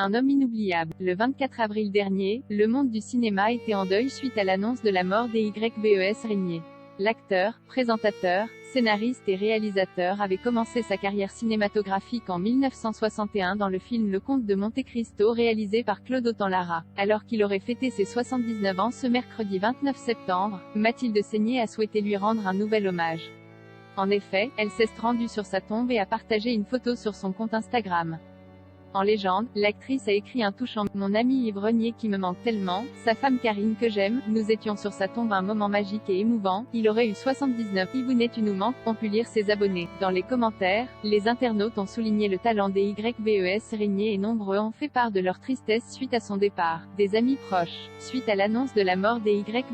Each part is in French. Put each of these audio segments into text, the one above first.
Un homme inoubliable. Le 24 avril dernier, le monde du cinéma était en deuil suite à l'annonce de la mort d'Ybes Régnier. L'acteur, présentateur, scénariste et réalisateur avait commencé sa carrière cinématographique en 1961 dans le film Le Comte de Monte Cristo réalisé par Claude Autant-Lara. Alors qu'il aurait fêté ses 79 ans ce mercredi 29 septembre, Mathilde Seigner a souhaité lui rendre un nouvel hommage. En effet, elle s'est rendue sur sa tombe et a partagé une photo sur son compte Instagram. En légende, l'actrice a écrit un touchant « Mon ami Yves Régnier qui me manque tellement, sa femme Karine que j'aime, nous étions sur sa tombe un moment magique et émouvant, il aurait eu 79, Yvounet tu nous manques », ont pu lire ses abonnés. Dans les commentaires, les internautes ont souligné le talent d'Ybes Régnier et nombreux ont fait part de leur tristesse suite à son départ. Des amis proches. Suite à l'annonce de la mort d'Ybes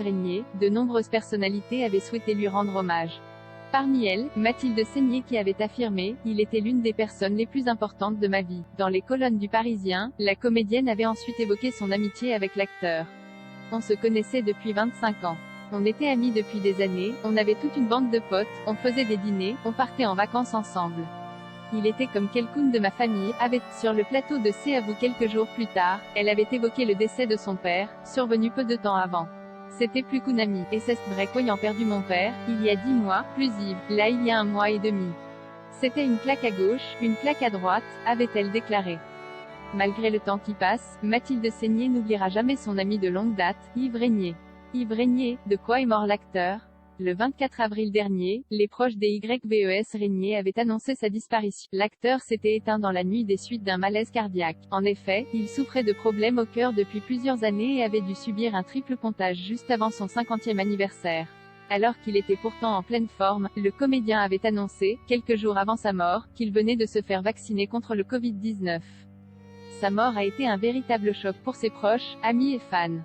Régnier, de nombreuses personnalités avaient souhaité lui rendre hommage. Parmi elles, Mathilde Seigner qui avait affirmé « Il était l'une des personnes les plus importantes de ma vie ». Dans les colonnes du Parisien, la comédienne avait ensuite évoqué son amitié avec l'acteur. On se connaissait depuis 25 ans. On était amis depuis des années, on avait toute une bande de potes, on faisait des dîners, on partait en vacances ensemble. Il était comme quelqu'un de ma famille, avait, sur le plateau de C'est à vous quelques jours plus tard, elle avait évoqué le décès de son père, survenu peu de temps avant. C'était plus qu'une amie, et c'est vrai qu'ayant perdu mon père, il y a 10 mois, plus Yves, là il y a 1 mois et demi. C'était une claque à gauche, une claque à droite, avait-elle déclaré. Malgré le temps qui passe, Mathilde Seigner n'oubliera jamais son ami de longue date, Yves Régnier. Yves Régnier, de quoi est mort l'acteur? Le 24 avril dernier, les proches d'Ybes Régnier avaient annoncé sa disparition. L'acteur s'était éteint dans la nuit des suites d'un malaise cardiaque. En effet, il souffrait de problèmes au cœur depuis plusieurs années et avait dû subir un triple pontage juste avant son 50e anniversaire. Alors qu'il était pourtant en pleine forme, le comédien avait annoncé, quelques jours avant sa mort, qu'il venait de se faire vacciner contre le Covid-19. Sa mort a été un véritable choc pour ses proches, amis et fans.